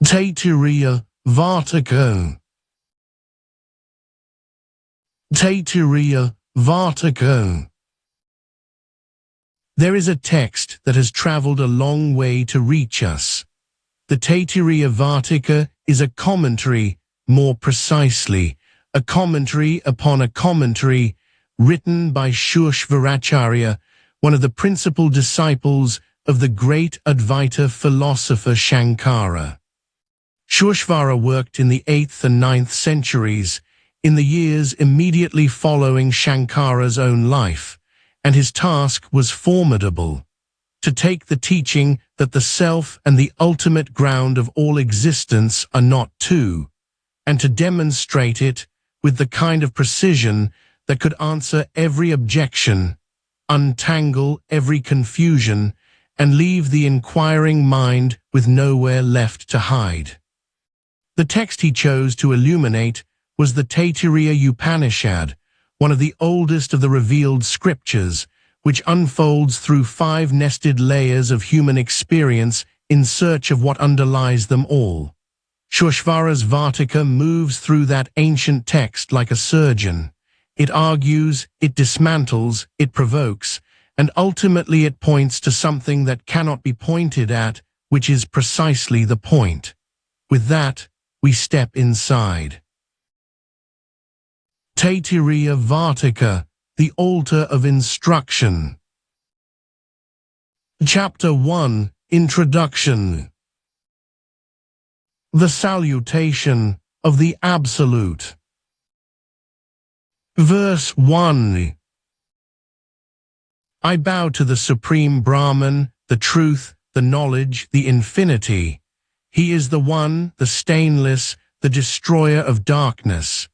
Taittiriya Vartika. Taittiriya Vartika. There is a text that has travelled a long way to reach us. The Taittiriya Vartika is a commentary, more precisely, a commentary upon a commentary written by Sureshvara, one of the principal disciples of the great Advaita philosopher Shankara. Sureshvara worked in the 8th and 9th centuries, in the years immediately following Shankara's own life, and his task was formidable: to take the teaching that the self and the ultimate ground of all existence are not two, and to demonstrate it with the kind of precision that could answer every objection, untangle every confusion, and leave the inquiring mind with nowhere left to hide. The text he chose to illuminate was the Taittiriya Upanishad, one of the oldest of the revealed scriptures, which unfolds through 5 nested layers of human experience in search of what underlies them all. Sureshvara's Vartika moves through that ancient text like a surgeon. It argues, it dismantles, it provokes, and ultimately it points to something that cannot be pointed at, which is precisely the point. With that, we step inside. Taittiriya Vartika, the altar of instruction. Chapter 1, Introduction. The salutation of the Absolute. Verse 1. I bow to the Supreme Brahman, the truth, the knowledge, the infinity. He is the one, the stainless, the destroyer of darkness.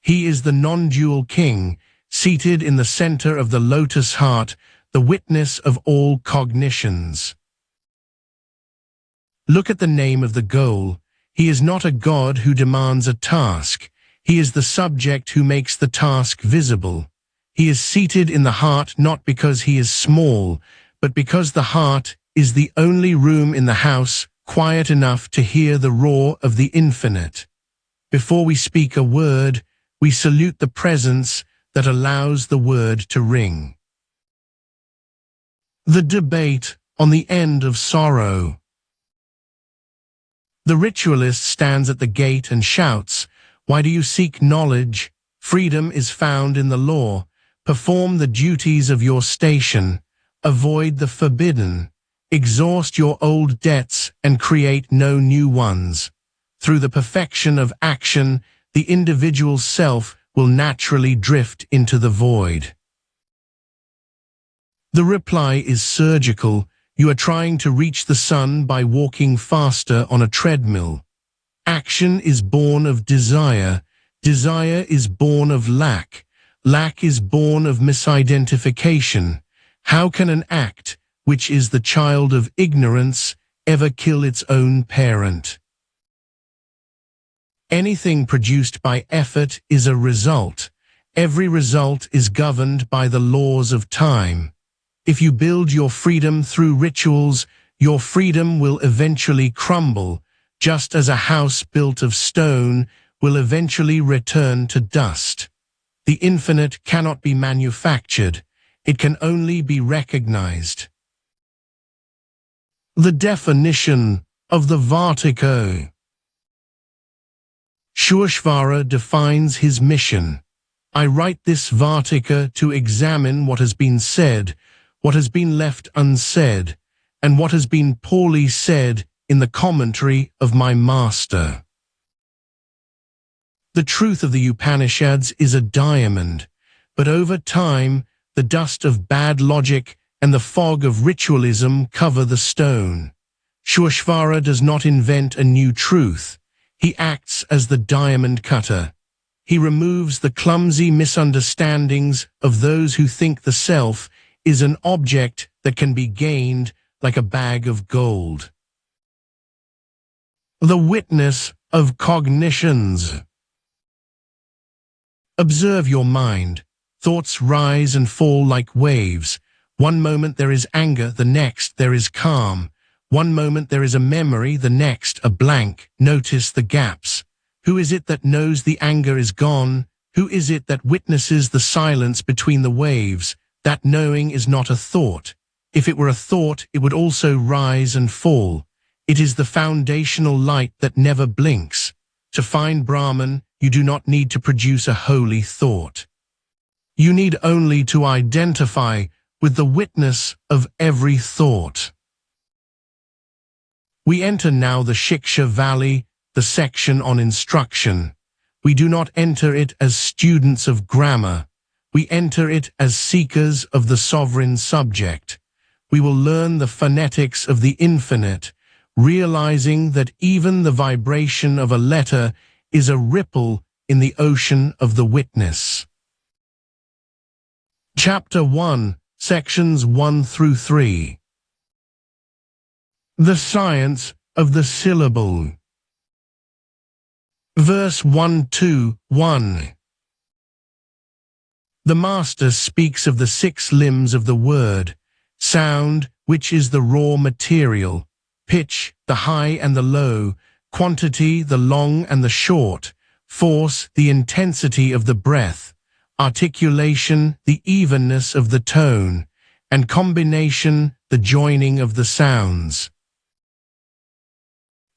He is the non-dual king, seated in the center of the lotus heart, the witness of all cognitions. Look at the name of the goal. He is not a god who demands a task. He is the subject who makes the task visible. He is seated in the heart not because he is small, but because the heart is the only room in the house quiet enough to hear the roar of the infinite. Before we speak a word, we salute the presence that allows the word to ring. The debate on the end of sorrow. The ritualist stands at the gate and shouts, "Why do you seek knowledge? Freedom is found in the law. Perform the duties of your station. Avoid the forbidden. Exhaust your old debts and create no new ones. Through the perfection of action, the individual self will naturally drift into the void." The reply is surgical. You are trying to reach the sun by walking faster on a treadmill. Action is born of desire. Desire is born of lack. Lack is born of misidentification. How can an act, which is the child of ignorance, ever kill its own parent? Anything produced by effort is a result. Every result is governed by the laws of time. If you build your freedom through rituals, your freedom will eventually crumble, just as a house built of stone will eventually return to dust. The infinite cannot be manufactured. It can only be recognized. The definition of the Vartika. Sureshvara defines his mission. I write this Vartika to examine what has been said, what has been left unsaid, and what has been poorly said in the commentary of my master. The truth of the Upanishads is a diamond, but over time, the dust of bad logic and the fog of ritualism cover the stone. Sureshvara does not invent a new truth. He acts as the diamond cutter. He removes the clumsy misunderstandings of those who think the self is an object that can be gained like a bag of gold. The witness of cognitions. Observe your mind. Thoughts rise and fall like waves. One moment there is anger, the next there is calm. One moment there is a memory, the next a blank. Notice the gaps. Who is it that knows the anger is gone? Who is it that witnesses the silence between the waves? That knowing is not a thought. If it were a thought, it would also rise and fall. It is the foundational light that never blinks. To find Brahman, you do not need to produce a holy thought. You need only to identify with the witness of every thought. We enter now the Shiksha Valley, the section on instruction. We do not enter it as students of grammar. We enter it as seekers of the sovereign subject. We will learn the phonetics of the infinite, realizing that even the vibration of a letter is a ripple in the ocean of the witness. Chapter 1, Sections 1 through 3. The Science of the Syllable. Verse 1-1. The Master speaks of the 6 limbs of the word: sound, which is the raw material; pitch, the high and the low; quantity, the long and the short; force, the intensity of the breath; articulation, the evenness of the tone; and combination, the joining of the sounds.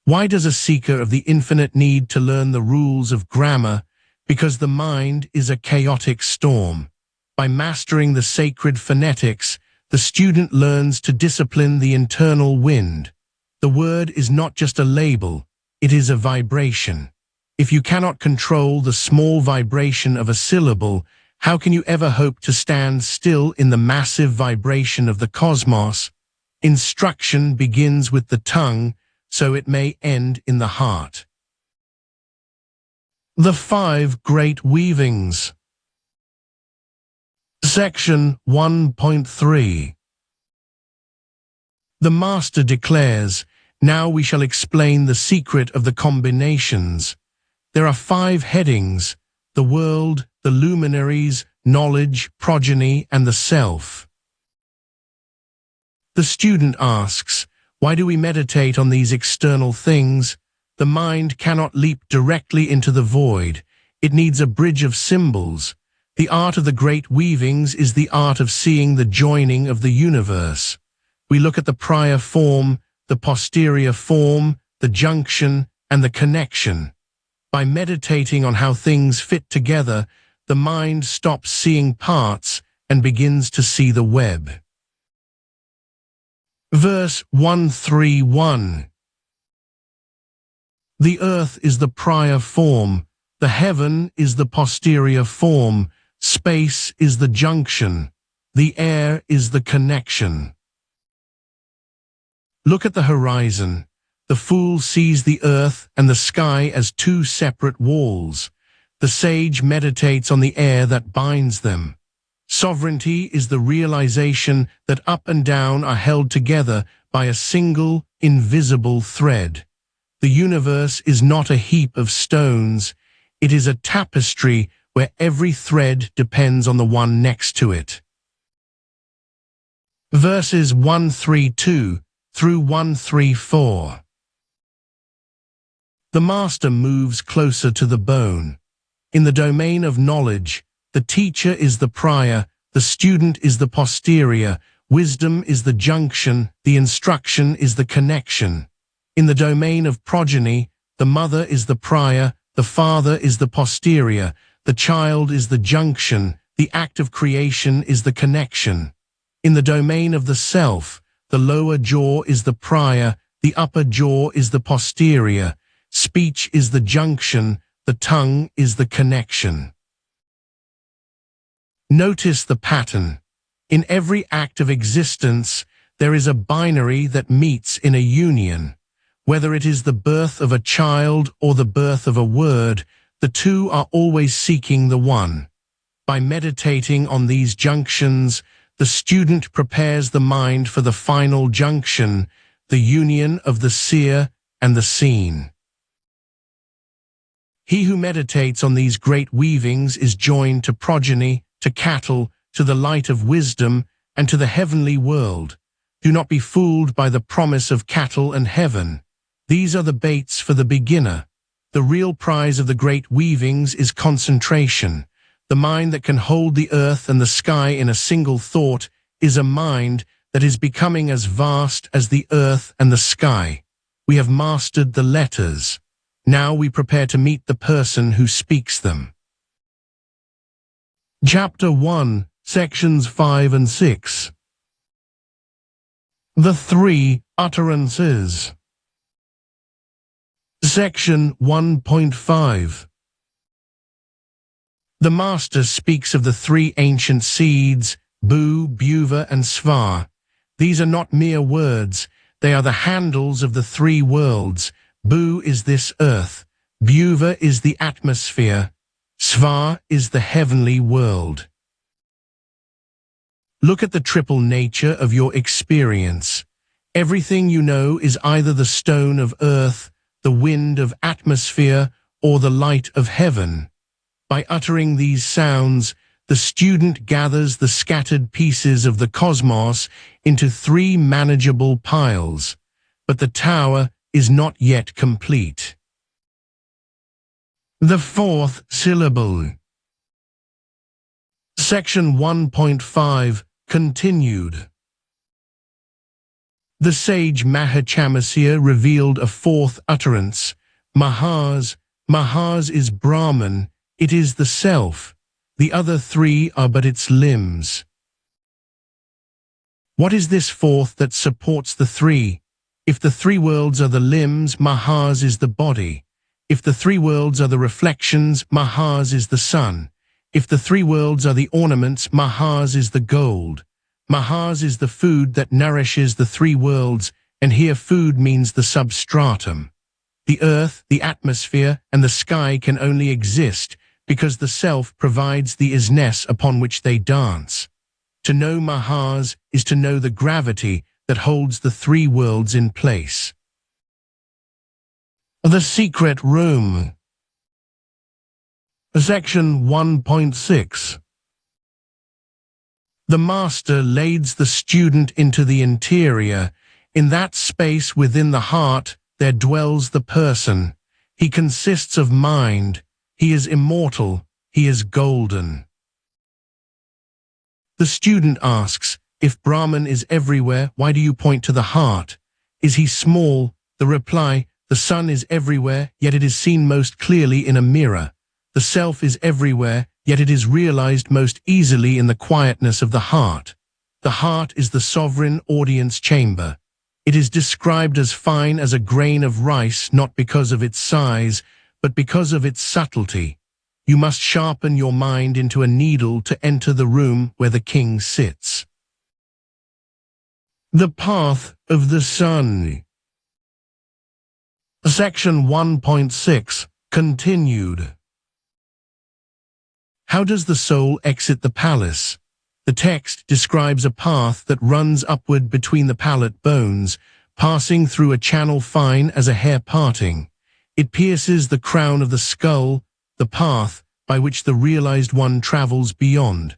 Why does a seeker of the infinite need to learn the rules of grammar? Because the mind is a chaotic storm. By mastering the sacred phonetics, the student learns to discipline the internal wind. The word is not just a label, it is a vibration. If you cannot control the small vibration of a syllable, how can you ever hope to stand still in the massive vibration of the cosmos? Instruction begins with the tongue, so it may end in the heart. The 5 Great Weavings. Section 1.3. The Master declares, "Now we shall explain the secret of the combinations." There are 5 headings: the world, the luminaries, knowledge, progeny, and the self. The student asks, why do we meditate on these external things? The mind cannot leap directly into the void. It needs a bridge of symbols. The art of the great weavings is the art of seeing the joining of the universe. We look at the prior form, the posterior form, the junction, and the connection. By meditating on how things fit together, the mind stops seeing parts and begins to see the web. Verse 131. The earth is the prior form, the heaven is the posterior form, space is the junction, the air is the connection. Look at the horizon. The fool sees the earth and the sky as 2 separate walls. The sage meditates on the air that binds them. Sovereignty is the realization that up and down are held together by a single, invisible thread. The universe is not a heap of stones. It is a tapestry where every thread depends on the one next to it. Verses 132 through 134. The Master moves closer to the bone. In the domain of knowledge, the teacher is the prior, the student is the posterior, wisdom is the junction, the instruction is the connection. In the domain of progeny, the mother is the prior, the father is the posterior, the child is the junction, the act of creation is the connection. In the domain of the self, the lower jaw is the prior, the upper jaw is the posterior, speech is the junction, the tongue is the connection. Notice the pattern. In every act of existence, there is a binary that meets in a union. Whether it is the birth of a child or the birth of a word, the two are always seeking the one. By meditating on these junctions, the student prepares the mind for the final junction, the union of the seer and the seen. He who meditates on these great weavings is joined to progeny, to cattle, to the light of wisdom, and to the heavenly world. Do not be fooled by the promise of cattle and heaven. These are the baits for the beginner. The real prize of the great weavings is concentration. The mind that can hold the earth and the sky in a single thought is a mind that is becoming as vast as the earth and the sky. We have mastered the letters. Now we prepare to meet the person who speaks them. Chapter 1, Sections 5 and 6. The Three Utterances. Section 1.5. The Master speaks of the three ancient seeds, Bu, Buva, and Svar. These are not mere words, they are the handles of the three worlds. Bu is this earth, Buva is the atmosphere, Svar is the heavenly world. Look at the triple nature of your experience. Everything you know is either the stone of earth, the wind of atmosphere, or the light of heaven. By uttering these sounds, the student gathers the scattered pieces of the cosmos into three manageable piles, but the tower is not yet complete. The fourth syllable. Section 1.5, continued. The sage Mahachamasya revealed a fourth utterance, Mahas. Mahas is Brahman, it is the self. The other three are but its limbs. What is this fourth that supports the three? If the three worlds are the limbs, Mahas is the body. If the three worlds are the reflections, Mahas is the sun. If the three worlds are the ornaments, Mahas is the gold. Mahas is the food that nourishes the three worlds, and here food means the substratum. The earth, the atmosphere, and the sky can only exist because the self provides the isness upon which they dance. To know Mahas is to know the gravity that holds the three worlds in place. The Secret Room. Section 1.6. The Master leads the student into the interior. In that space within the heart there dwells the person. He consists of mind. He is immortal. He is golden. The student asks, if Brahman is everywhere, why do you point to the heart? Is he small? The reply, the sun is everywhere, yet it is seen most clearly in a mirror. The self is everywhere, yet it is realized most easily in the quietness of the heart. The heart is the sovereign audience chamber. It is described as fine as a grain of rice, not because of its size, but because of its subtlety. You must sharpen your mind into a needle to enter the room where the king sits. The Path of the Sun. Section 1.6, continued. How does the soul exit the palace? The text describes a path that runs upward between the palate bones, passing through a channel fine as a hair parting. It pierces the crown of the skull, the path by which the realized one travels beyond.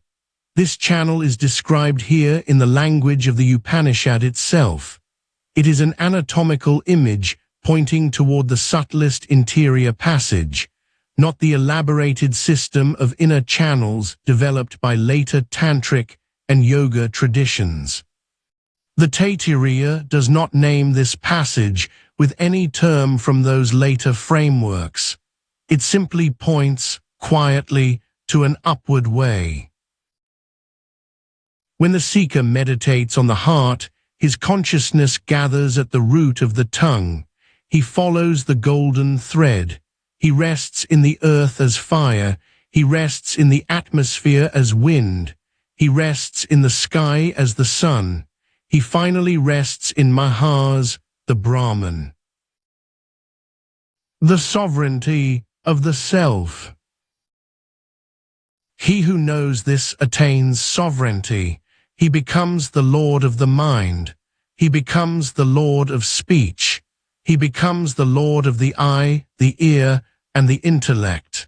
This channel is described here in the language of the Upanishad itself. It is an anatomical image pointing toward the subtlest interior passage, not the elaborated system of inner channels developed by later tantric and yoga traditions. The Taittiriya does not name this passage with any term from those later frameworks. It simply points, quietly, to an upward way. When the seeker meditates on the heart, his consciousness gathers at the root of the tongue. He follows the golden thread. He rests in the earth as fire. He rests in the atmosphere as wind. He rests in the sky as the sun. He finally rests in Mahas, the Brahman. The sovereignty of the self. He who knows this attains sovereignty. He becomes the lord of the mind. He becomes the lord of speech. He becomes the lord of the eye, the ear, and the intellect.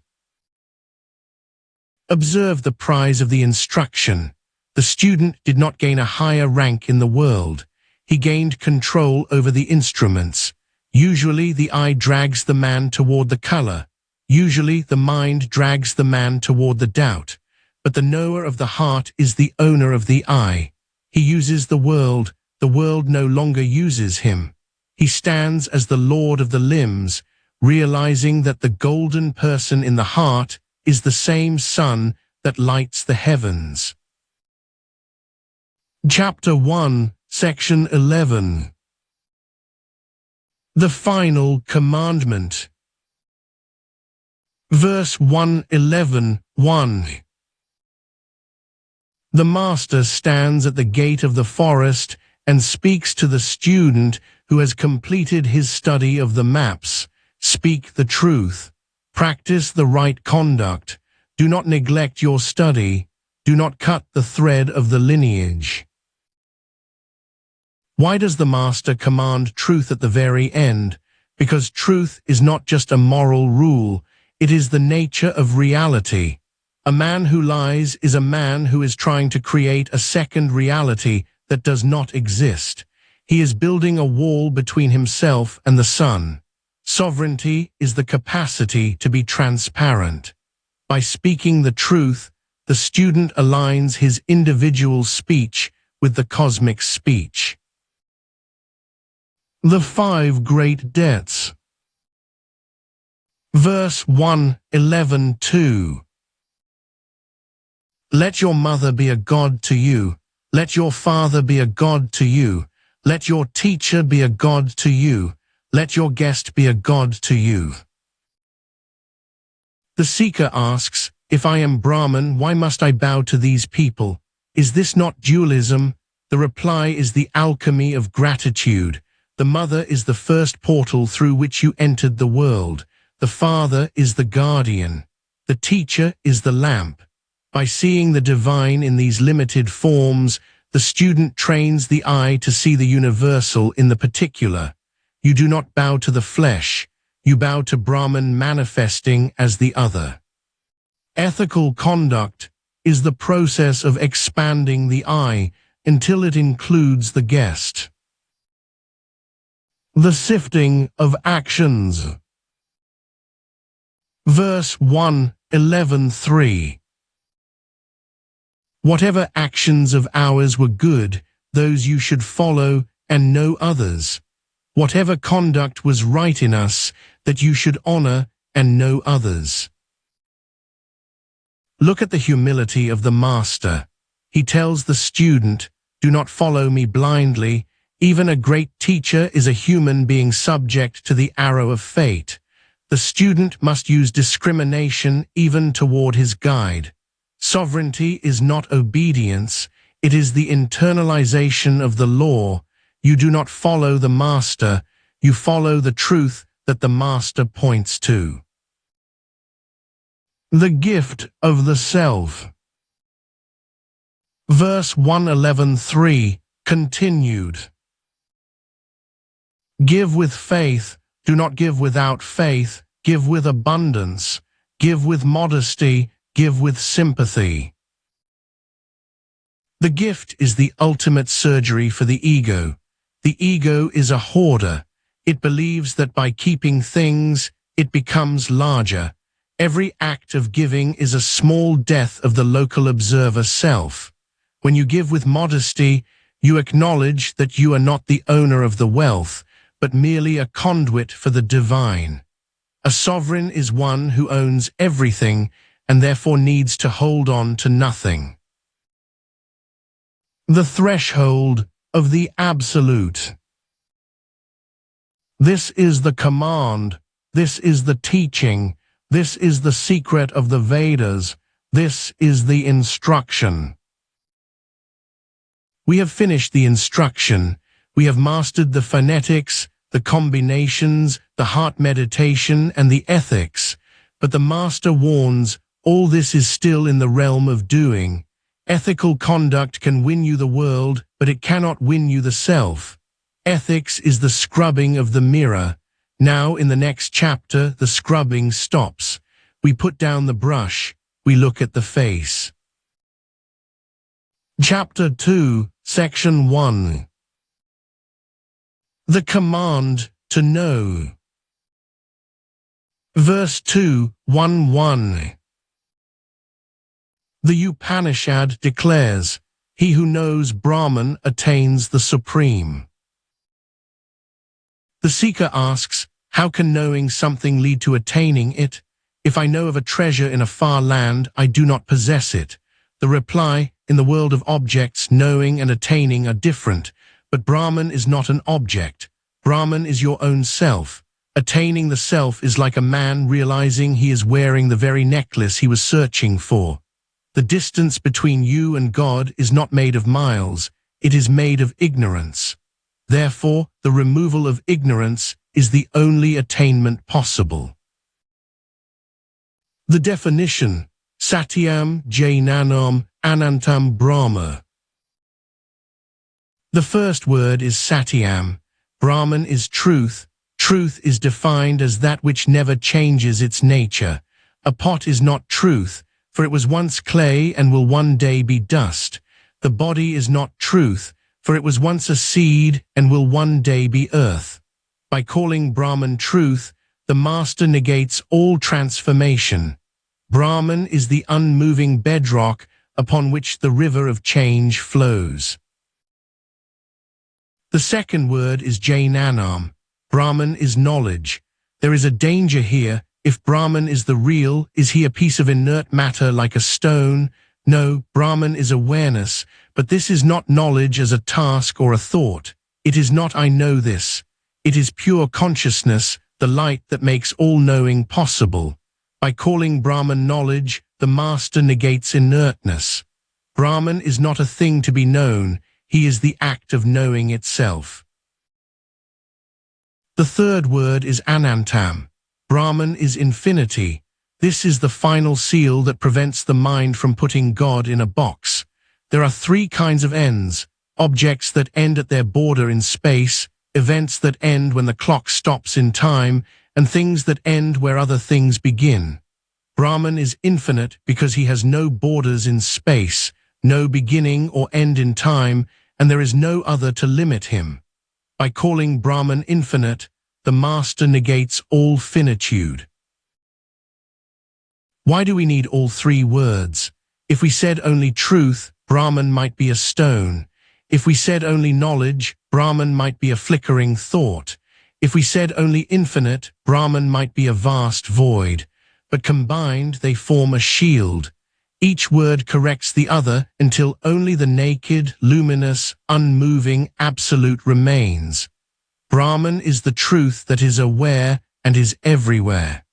Observe the prize of the instruction. The student did not gain a higher rank in the world. he gained control over the instruments. Usually the eye drags the man toward the color. Usually the mind drags the man toward the doubt. But the knower of the heart is the owner of the eye. He uses the world no longer uses him. He stands as the lord of the limbs, realizing that the golden person in the heart is the same sun that lights the heavens. Chapter 1, Section 11. The Final Commandment. Verse 1:11:1. The master stands at the gate of the forest and speaks to the student who has completed his study of the maps. Speak the truth. Practice the right conduct. Do not neglect your study. Do not cut the thread of the lineage. Why does the master command truth at the very end? Because truth is not just a moral rule, it is the nature of reality. A man who lies is a man who is trying to create a second reality that does not exist. He is building a wall between himself and the sun. Sovereignty is the capacity to be transparent. By speaking the truth, the student aligns his individual speech with the cosmic speech. The five great debts. Verse 1:11:2. Let your mother be a god to you. Let your father be a god to you. Let your teacher be a god to you. Let your guest be a god to you. The seeker asks, if I am Brahman, why must I bow to these people? Is this not dualism? The reply is the alchemy of gratitude. The mother is the first portal through which you entered the world. The father is the guardian. The teacher is the lamp. By seeing the divine in these limited forms, the student trains the eye to see the universal in the particular. You do not bow to the flesh. You bow to Brahman manifesting as the other. Ethical conduct is the process of expanding the eye until it includes the guest. The sifting of actions. Verse 1:11:3. Whatever actions of ours were good, those you should follow and no others. Whatever conduct was right in us, that you should honor and no others. Look at the humility of the master. He tells the student, do not follow me blindly. Even a great teacher is a human being subject to the arrow of fate. The student must use discrimination even toward his guide. Sovereignty is not obedience, it is the internalization of the law. You do not follow the master, you follow the truth that the master points to. The gift of the self. Verse 1:11:3, continued. Give with faith, do not give without faith, give with abundance, give with modesty, give with sympathy. The gift is the ultimate surgery for the ego. The ego is a hoarder. It believes that by keeping things, it becomes larger. Every act of giving is a small death of the local observer self. When you give with modesty, you acknowledge that you are not the owner of the wealth, but merely a conduit for the divine. A sovereign is one who owns everything and therefore needs to hold on to nothing. The threshold of the absolute. This is the command, this is the teaching, this is the secret of the Vedas, this is the instruction. We have finished the instruction, we have mastered the phonetics, the combinations, the heart meditation, and the ethics, but the master warns, all this is still in the realm of doing. Ethical conduct can win you the world, but it cannot win you the self. Ethics is the scrubbing of the mirror. Now, in the next chapter, the scrubbing stops. We put down the brush, we look at the face. Chapter 2, Section 1. The command to know. Verse 2:1-1. The Upanishad declares, "He who knows Brahman attains the supreme." The seeker asks, how can knowing something lead to attaining it? If I know of a treasure in a far land, I do not possess it. The reply, in the world of objects, knowing and attaining are different, but Brahman is not an object. Brahman is your own self. Attaining the self is like a man realizing he is wearing the very necklace he was searching for. The distance between you and God is not made of miles, it is made of ignorance. Therefore, the removal of ignorance is the only attainment possible. The definition: satyam, jnanam, anantam, Brahma. The first word is satyam. Brahman is truth. Truth is defined as that which never changes its nature. A pot is not truth, for it was once clay and will one day be dust. The body is not truth, for it was once a seed and will one day be earth. By calling Brahman truth, the master negates all transformation. Brahman is the unmoving bedrock upon which the river of change flows. The second word is jnanam. Brahman is knowledge. There is a danger here. If Brahman is the real, is he a piece of inert matter like a stone? No, Brahman is awareness, but this is not knowledge as a task or a thought. It is not I know this. It is pure consciousness, the light that makes all knowing possible. By calling Brahman knowledge, the master negates inertness. Brahman is not a thing to be known, he is the act of knowing itself. The third word is anantam. Brahman is infinity. This is the final seal that prevents the mind from putting God in a box. There are three kinds of ends: objects that end at their border in space, events that end when the clock stops in time, and things that end where other things begin. Brahman is infinite because he has no borders in space, no beginning or end in time, and there is no other to limit him. By calling Brahman infinite, the master negates all finitude. Why do we need all three words? If we said only truth, Brahman might be a stone. If we said only knowledge, Brahman might be a flickering thought. If we said only infinite, Brahman might be a vast void. But combined, they form a shield. Each word corrects the other until only the naked, luminous, unmoving absolute remains. Brahman is the truth that is aware and is everywhere.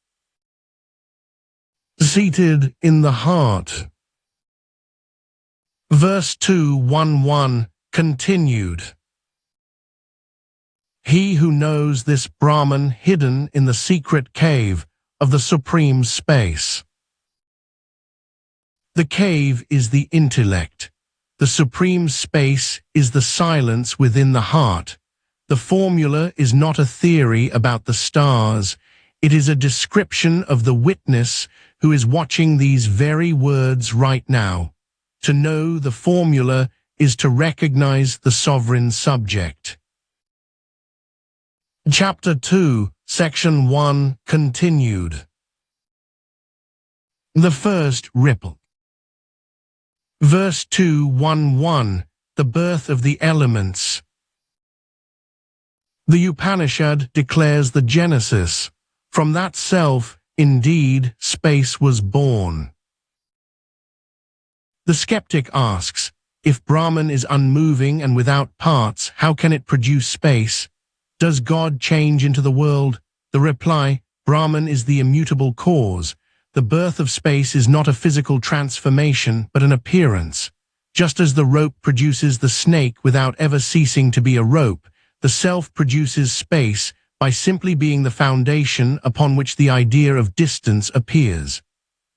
Seated in the heart. Verse 2:1-1 continued. He who knows this Brahman hidden in the secret cave of the supreme space. The cave is the intellect. The supreme space is the silence within the heart. The formula is not a theory about the stars. It is a description of the witness who is watching these very words right now. To know the formula is to recognize the sovereign subject. Chapter 2, Section 1 continued. The first ripple. Verse 2:1-1, the birth of the elements. The Upanishad declares the genesis. From that self, indeed, space was born. The skeptic asks, if Brahman is unmoving and without parts, how can it produce space? Does God change into the world? The reply, Brahman is the immutable cause. The birth of space is not a physical transformation, but an appearance. Just as the rope produces the snake without ever ceasing to be a rope, the self produces space by simply being the foundation upon which the idea of distance appears.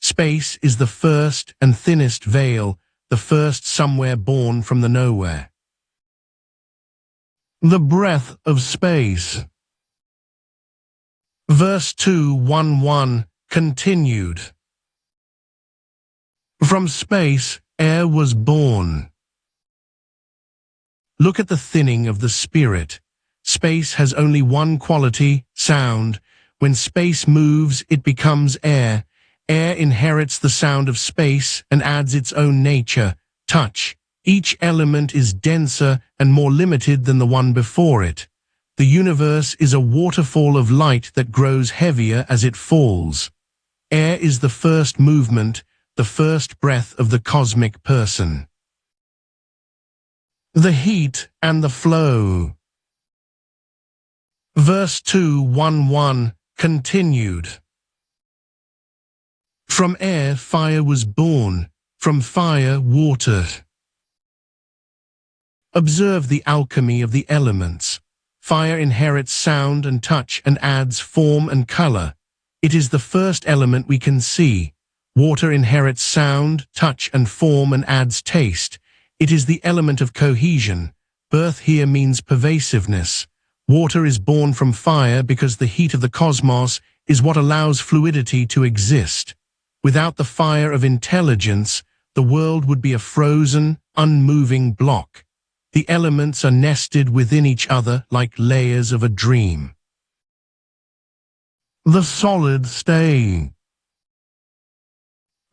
Space is the first and thinnest veil, the first somewhere born from the nowhere. The breath of space. Verse 2:1-1 continued. From space, air was born. Look at the thinning of the spirit. Space has only one quality, sound. When space moves, it becomes air. Air inherits the sound of space and adds its own nature, touch. Each element is denser and more limited than the one before it. The universe is a waterfall of light that grows heavier as it falls. Air is the first movement, the first breath of the cosmic person. The heat and the flow. Verse 2:1:1 continued. From air fire was born, from fire water. Observe the alchemy of the elements. Fire inherits sound and touch and adds form and color. It is the first element we can see. Water inherits sound, touch and form and adds taste. It is the element of cohesion. Birth here means pervasiveness. Water is born from fire because the heat of the cosmos is what allows fluidity to exist. Without the fire of intelligence, the world would be a frozen, unmoving block. The elements are nested within each other like layers of a dream. The solid state.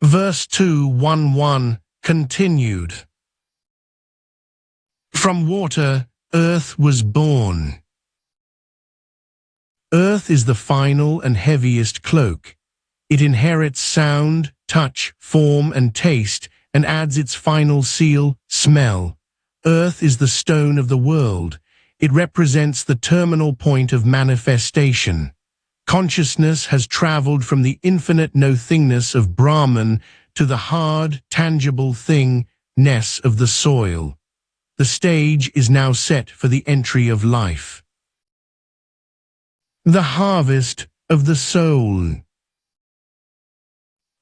Verse 2:1:1 continued. From water, earth was born. Earth is the final and heaviest cloak. It inherits sound, touch, form, and taste, and adds its final seal, smell. Earth is the stone of the world. It represents the terminal point of manifestation. Consciousness has traveled from the infinite nothingness of Brahman to the hard, tangible thing-ness of the soil. The stage is now set for the entry of life. The harvest of the soul.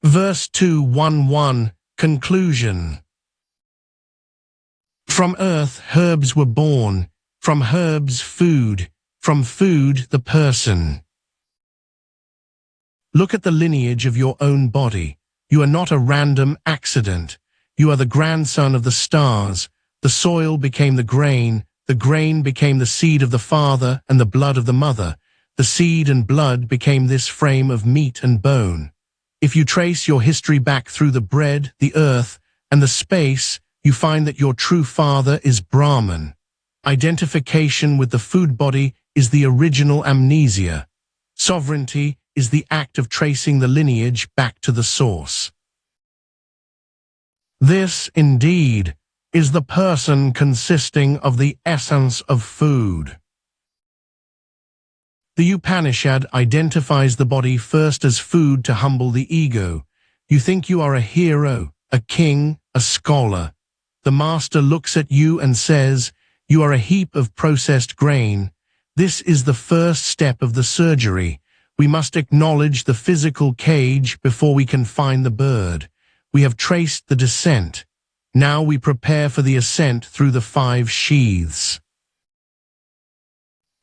Verse 2:1:1 conclusion. From earth herbs were born, from herbs food, from food the person. Look at the lineage of your own body. You are not a random accident. You are the grandson of the stars. The soil became the grain became the seed of the father and the blood of the mother. The seed and blood became this frame of meat and bone. If you trace your history back through the bread, the earth, and the space, you find that your true father is Brahman. Identification with the food body is the original amnesia. Sovereignty is the act of tracing the lineage back to the source. This, indeed, is the person consisting of the essence of food. The Upanishad identifies the body first as food to humble the ego. You think you are a hero, a king, a scholar. The master looks at you and says, "You are a heap of processed grain." This is the first step of the surgery. We must acknowledge the physical cage before we can find the bird. We have traced the descent. Now we prepare for the ascent through the 5 sheaths.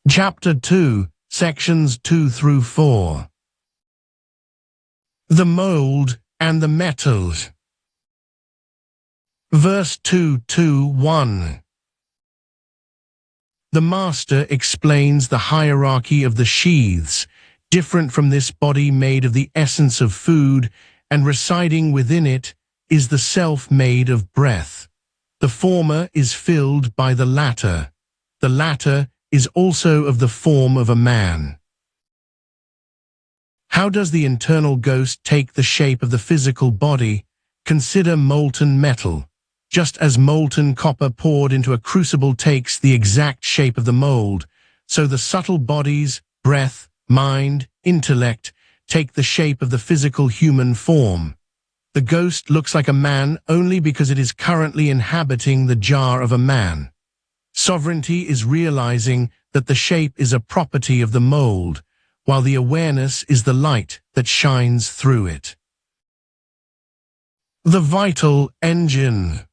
Chapter 2, Sections 2 through 4. The mold and the metals. Verse 2:1. The master explains the hierarchy of the sheaths, different from this body made of the essence of food, and residing within it is the self made of breath. The former is filled by the latter. The latter is also of the form of a man. How does the internal ghost take the shape of the physical body? Consider molten metal. Just as molten copper poured into a crucible takes the exact shape of the mold, so the subtle bodies, breath, mind, intellect, take the shape of the physical human form. The ghost looks like a man only because it is currently inhabiting the jar of a man. Sovereignty is realizing that the shape is a property of the mold, while the awareness is the light that shines through it. The vital engine.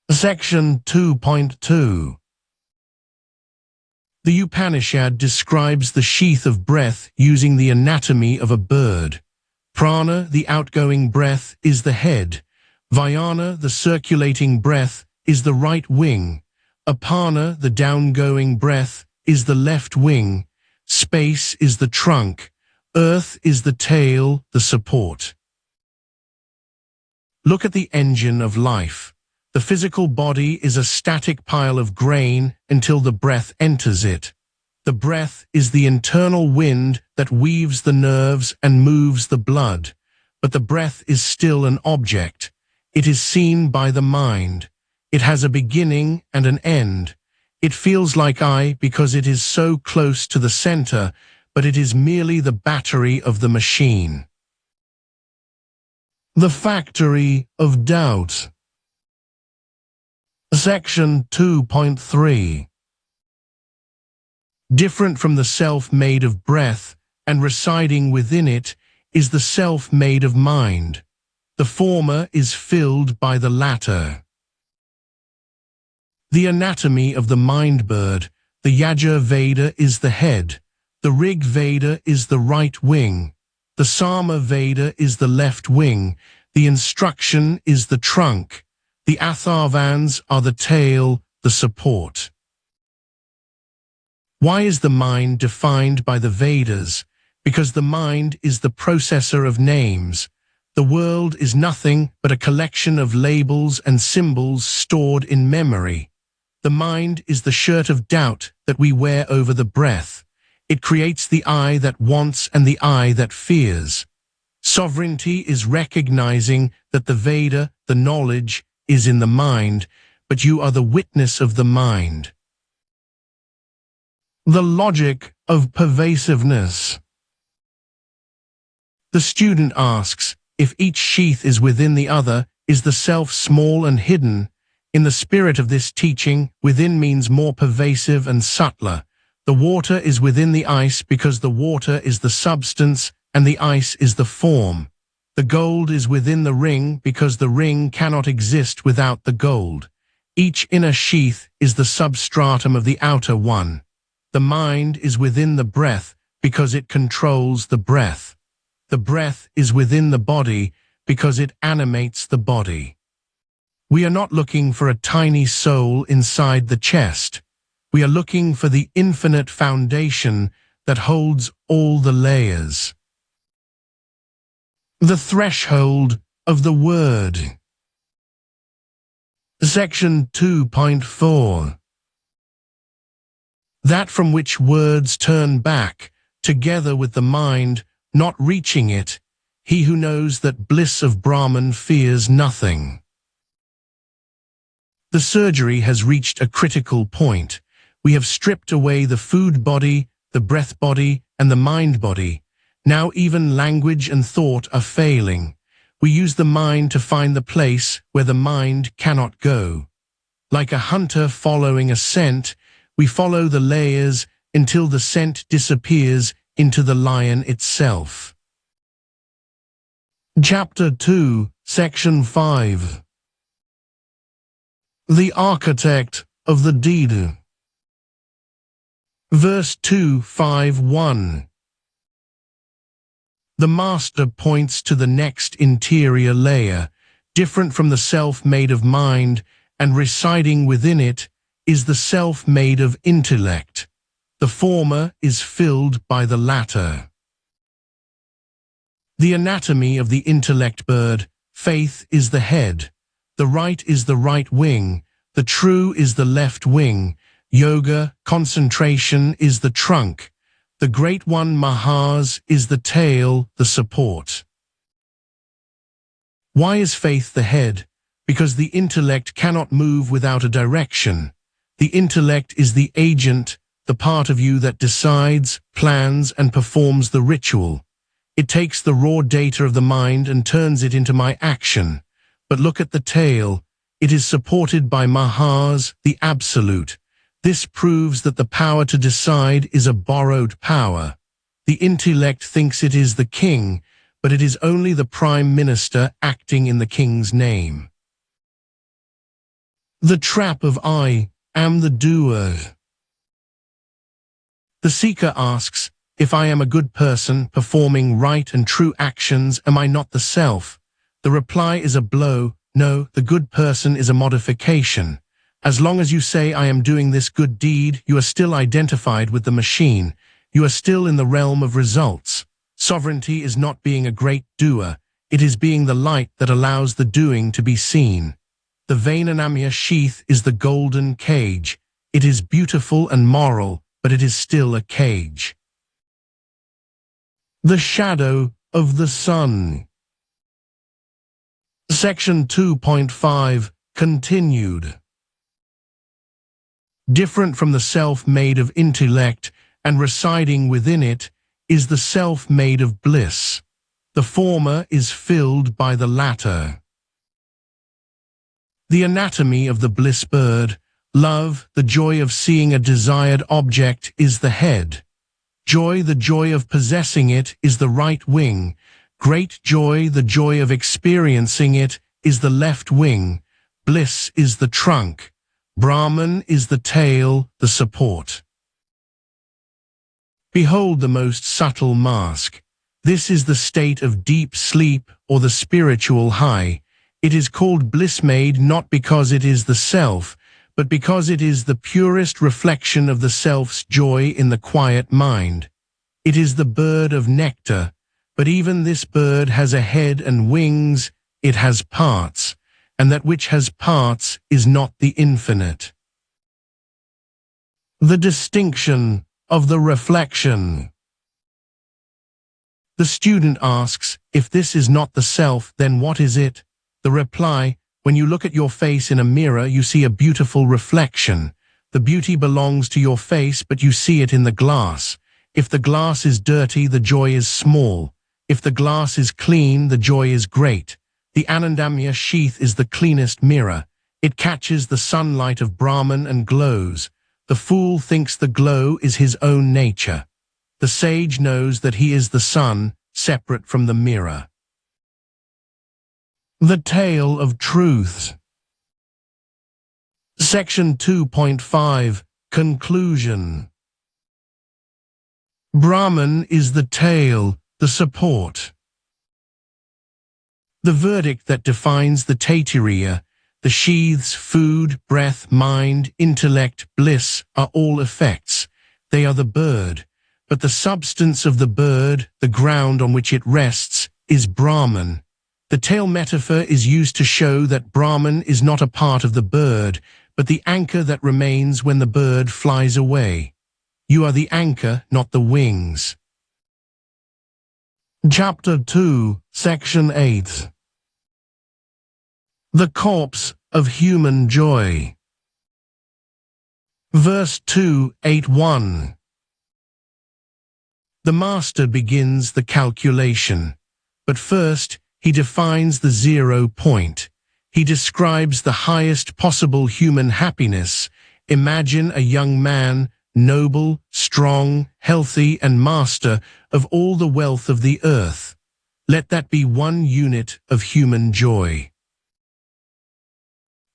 Section 2.2. The Upanishad describes the sheath of breath using the anatomy of a bird. Prana, the outgoing breath, is the head. Vyana, the circulating breath, is the right wing. Apana, the downgoing breath, is the left wing. Space is the trunk. Earth is the tail, the support. Look at the engine of life. The physical body is a static pile of grain until the breath enters it. The breath is the internal wind that weaves the nerves and moves the blood. But the breath is still an object. It is seen by the mind. It has a beginning and an end. It feels like I because it is so close to the center, but it is merely the battery of the machine. The factory of doubt. Section 2.3. Different from the self made of breath and residing within it is the self made of mind. The former is filled by the latter. The anatomy of the mind bird. The Yajur Veda is the head. The Rig Veda is the right wing. The Sama Veda is the left wing. The instruction is the trunk. The Atharvans are the tail, the support. Why is the mind defined by the Vedas? Because the mind is the processor of names. The world is nothing but a collection of labels and symbols stored in memory. The mind is the shirt of doubt that we wear over the breath. It creates the I that wants and the I that fears. Sovereignty is recognizing that the Veda, the knowledge, is in the mind, but you are the witness of the mind. The logic of pervasiveness. The student asks, if each sheath is within the other, is the self small and hidden? In the spirit of this teaching, within means more pervasive and subtler. The water is within the ice because the water is the substance and the ice is the form. The gold is within the ring because the ring cannot exist without the gold. Each inner sheath is the substratum of the outer one. The mind is within the breath because it controls the breath. The breath is within the body because it animates the body. We are not looking for a tiny soul inside the chest. We are looking for the infinite foundation that holds all the layers. The threshold of the word. Section 2.4. That from which words turn back, together with the mind, not reaching it, he who knows that bliss of Brahman fears nothing. The surgery has reached a critical point. We have stripped away the food body, the breath body, and the mind body. Now even language and thought are failing. We use the mind to find the place where the mind cannot go. Like a hunter following a scent, we follow the layers until the scent disappears into the lion itself. Chapter 2, Section 5. The architect of the Didu. Verse 2:5:1. The master points to the next interior layer, different from the self made of mind, and residing within it is the self made of intellect. The former is filled by the latter. The anatomy of the intellect bird. Faith is the head. The right is the right wing. The true is the left wing. Yoga, concentration, is the trunk. The Great One Mahas is the tail, the support. Why is faith the head? Because the intellect cannot move without a direction. The intellect is the agent, the part of you that decides, plans, and performs the ritual. It takes the raw data of the mind and turns it into my action. But look at the tail. It is supported by Mahas, the Absolute. This proves that the power to decide is a borrowed power. The intellect thinks it is the king, but it is only the prime minister acting in the king's name. The trap of I am the doer. The seeker asks, if I am a good person performing right and true actions, am I not the self? The reply is a blow. No, the good person is a modification. As long as you say, I am doing this good deed, you are still identified with the machine. You are still in the realm of results. Sovereignty is not being a great doer. It is being the light that allows the doing to be seen. The Vainanamya sheath is the golden cage. It is beautiful and moral, but it is still a cage. The shadow of the sun. Section 2.5 continued. Different from the self made of intellect and residing within it is the self made of bliss. The former is filled by the latter. The anatomy of the bliss bird. Love, the joy of seeing a desired object, is the head. Joy, the joy of possessing it, is the right wing. Great joy, the joy of experiencing it, is the left wing. Bliss is the trunk. Brahman is the tail, the support. Behold the most subtle mask. This is the state of deep sleep or the spiritual high. It is called bliss made not because it is the self, but because it is the purest reflection of the self's joy in the quiet mind. It is the bird of nectar, but even this bird has a head and wings. It has parts, and that which has parts is not the infinite. The distinction of the reflection. The student asks, if this is not the self, then what is it? The reply, when you look at your face in a mirror, you see a beautiful reflection. The beauty belongs to your face, but you see it in the glass. If the glass is dirty, the joy is small. If the glass is clean, the joy is great. The Anandamya sheath is the cleanest mirror. It catches the sunlight of Brahman and glows. The fool thinks the glow is his own nature. The sage knows that he is the sun, separate from the mirror. The tale of truth. Section 2.5 Conclusion. Brahman is the tail, the support. The verdict that defines the Taittiriya, the sheaths, food, breath, mind, intellect, bliss, are all effects. They are the bird, but the substance of the bird, the ground on which it rests, is Brahman. The tail metaphor is used to show that Brahman is not a part of the bird, but the anchor that remains when the bird flies away. You are the anchor, not the wings. Chapter 2, Section 8. The corpse of human joy. Verse 281. The master begins the calculation, but first he defines the 0 point. He describes the highest possible human happiness. Imagine a young man, noble, strong, healthy, and master of all the wealth of the earth. Let that be 1 unit of human joy.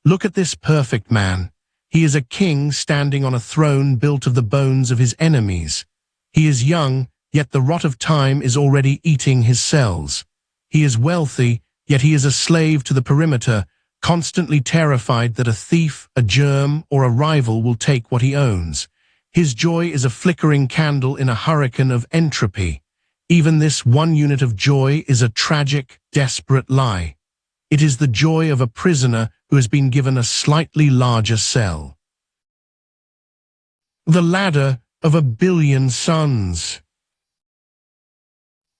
Look at this perfect man. He is a king standing on a throne built of the bones of his enemies. He is young, yet the rot of time is already eating his cells. He is wealthy, yet he is a slave to the perimeter, constantly terrified that a thief, a germ, or a rival will take what he owns. His joy is a flickering candle in a hurricane of entropy. Even this 1 unit of joy is a tragic, desperate lie. It is the joy of a prisoner who has been given a slightly larger cell. The ladder of a billion suns.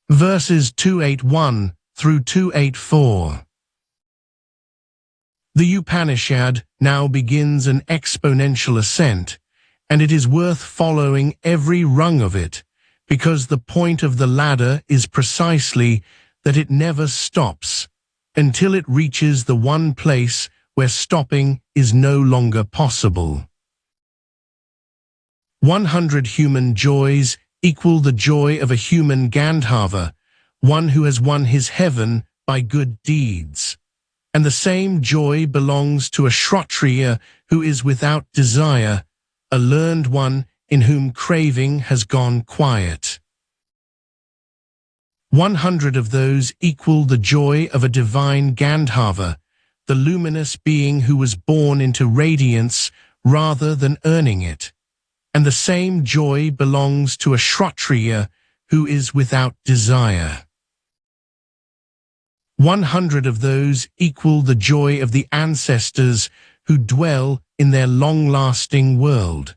Verses 281 through 284. The Upanishad now begins an exponential ascent, and it is worth following every rung of it, because the point of the ladder is precisely that it never stops, until it reaches the one place where stopping is no longer possible. 100 human joys equal the joy of a human Gandharva, one who has won his heaven by good deeds. And the same joy belongs to a Kshatriya who is without desire, a learned one in whom craving has gone quiet. 100 of those equal the joy of a divine Gandharva, the luminous being who was born into radiance rather than earning it. And the same joy belongs to a Kshatriya who is without desire. 100 of those equal the joy of the ancestors who dwell in their long-lasting world.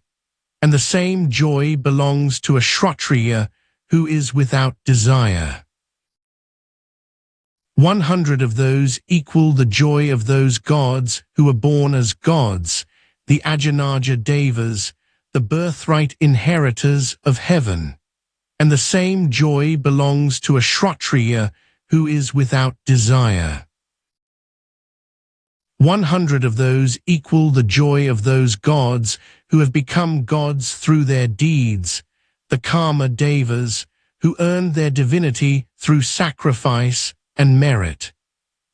And the same joy belongs to a Kshatriya who is without desire. 100 of those equal the joy of those gods who are born as gods, the Ajanaja Devas, the birthright inheritors of heaven. And the same joy belongs to a Kshatriya who is without desire. 100 of those equal the joy of those gods who have become gods through their deeds, the Kama Devas, who earned their divinity through sacrifice and merit.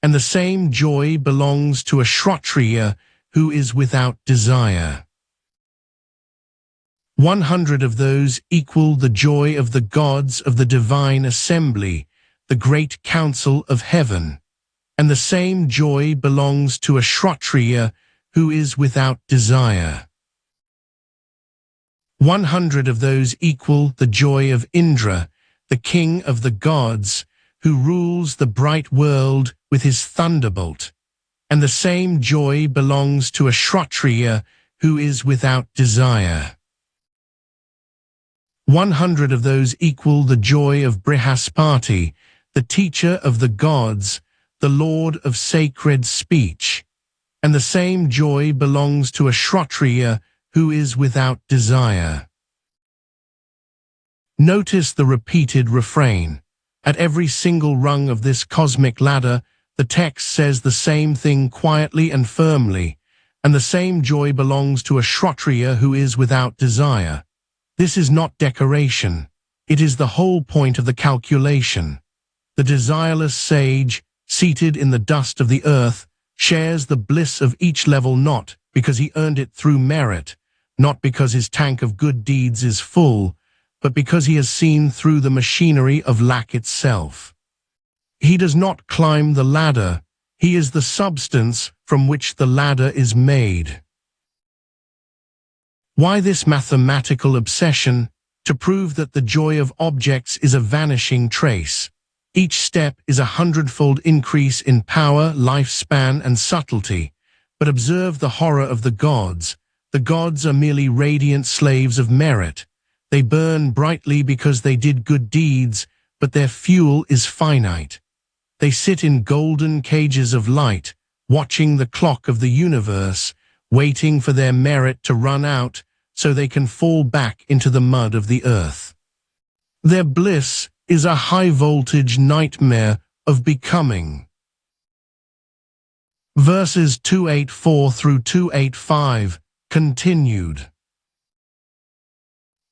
And the same joy belongs to a Kshatriya who is without desire. 100 of those equal the joy of the gods of the divine assembly, the great council of heaven. And the same joy belongs to a Kshatriya who is without desire. 100 of those equal the joy of Indra, the king of the gods, who rules the bright world with his thunderbolt. And the same joy belongs to a Kshatriya who is without desire. 100 of those equal the joy of Brihaspati, the teacher of the gods, the lord of sacred speech. And the same joy belongs to a Kshatriya who is without desire. Notice the repeated refrain. At every single rung of this cosmic ladder, the text says the same thing quietly and firmly, and the same joy belongs to a Kshatriya who is without desire. This is not decoration. It is the whole point of the calculation. The desireless sage, seated in the dust of the earth, shares the bliss of each level not because he earned it through merit, not because his tank of good deeds is full, but because he has seen through the machinery of lack itself. He does not climb the ladder, he is the substance from which the ladder is made. Why this mathematical obsession? To prove that the joy of objects is a vanishing trace. Each step is a 100-fold increase in power, lifespan, and subtlety. But observe the horror of the gods. The gods are merely radiant slaves of merit. They burn brightly because they did good deeds, but their fuel is finite. They sit in golden cages of light, watching the clock of the universe, waiting for their merit to run out so they can fall back into the mud of the earth. Their bliss is a high-voltage nightmare of becoming. Verses 284 through 285, continued.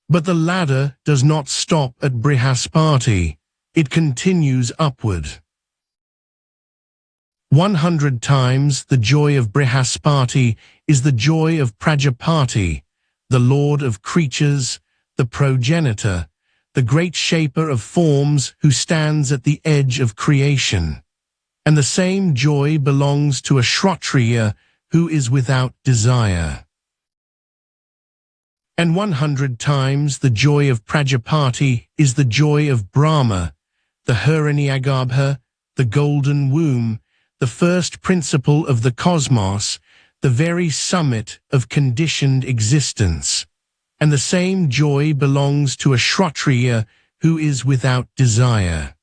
But the ladder does not stop at Brihaspati, it continues upward. 100 times the joy of Brihaspati is the joy of Prajapati, the lord of creatures, the progenitor, the great shaper of forms who stands at the edge of creation. And the same joy belongs to a Kshatriya who is without desire. And 100 times the joy of Prajapati is the joy of Brahma, the Hiranyagarbha, the golden womb, the first principle of the cosmos, the very summit of conditioned existence. And the same joy belongs to a Kshatriya who is without desire.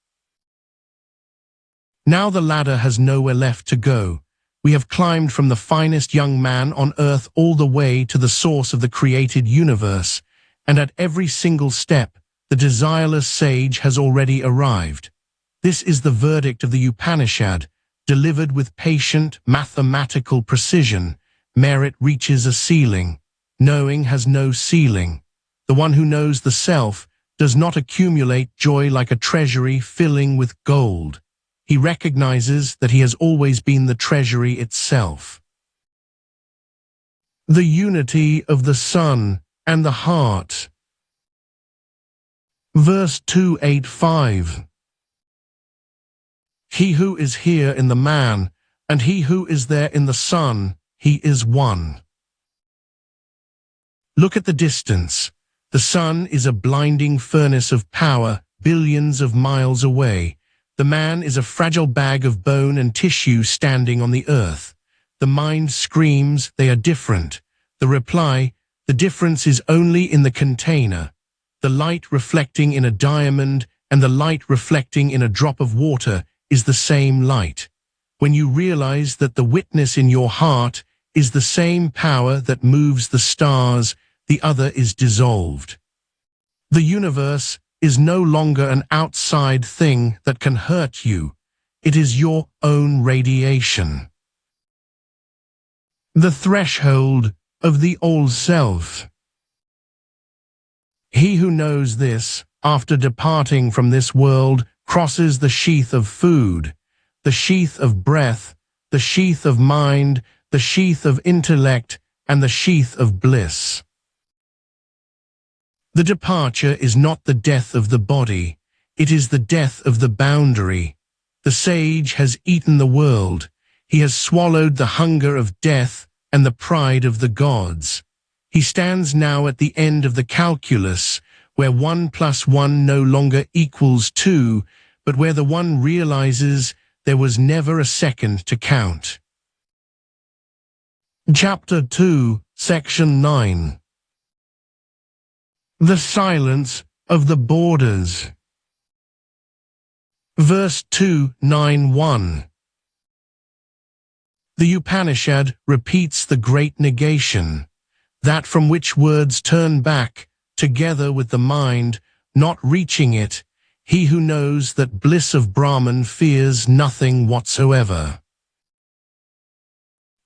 Now the ladder has nowhere left to go. We have climbed from the finest young man on earth all the way to the source of the created universe, and at every single step, the desireless sage has already arrived. This is the verdict of the Upanishad, delivered with patient, mathematical precision. Merit reaches a ceiling. Knowing has no ceiling. The one who knows the self does not accumulate joy like a treasury filling with gold. He recognizes that he has always been the treasury itself. The unity of the sun and the heart. Verse 285. He who is here in the man, and he who is there in the sun, he is one. Look at the distance. The sun is a blinding furnace of power, billions of miles away. The man is a fragile bag of bone and tissue standing on the earth. The mind screams, they are different. The reply, the difference is only in the container. The light reflecting in a diamond and the light reflecting in a drop of water is the same light. When you realize that the witness in your heart is the same power that moves the stars, the other is dissolved. The universe is no longer an outside thing that can hurt you. It is your own radiation. The threshold of the old self. He who knows this, after departing from this world, crosses the sheath of food, the sheath of breath, the sheath of mind, the sheath of intellect, and the sheath of bliss. The departure is not the death of the body, it is the death of the boundary. The sage has eaten the world, he has swallowed the hunger of death and the pride of the gods. He stands now at the end of the calculus, where 1 + 1 no longer equals 2, but where the one realizes there was never a second to count. Chapter 2, Section 9. The silence of the borders. Verse 291. The Upanishad repeats the great negation, that from which words turn back, together with the mind, not reaching it. He who knows that bliss of Brahman fears nothing whatsoever.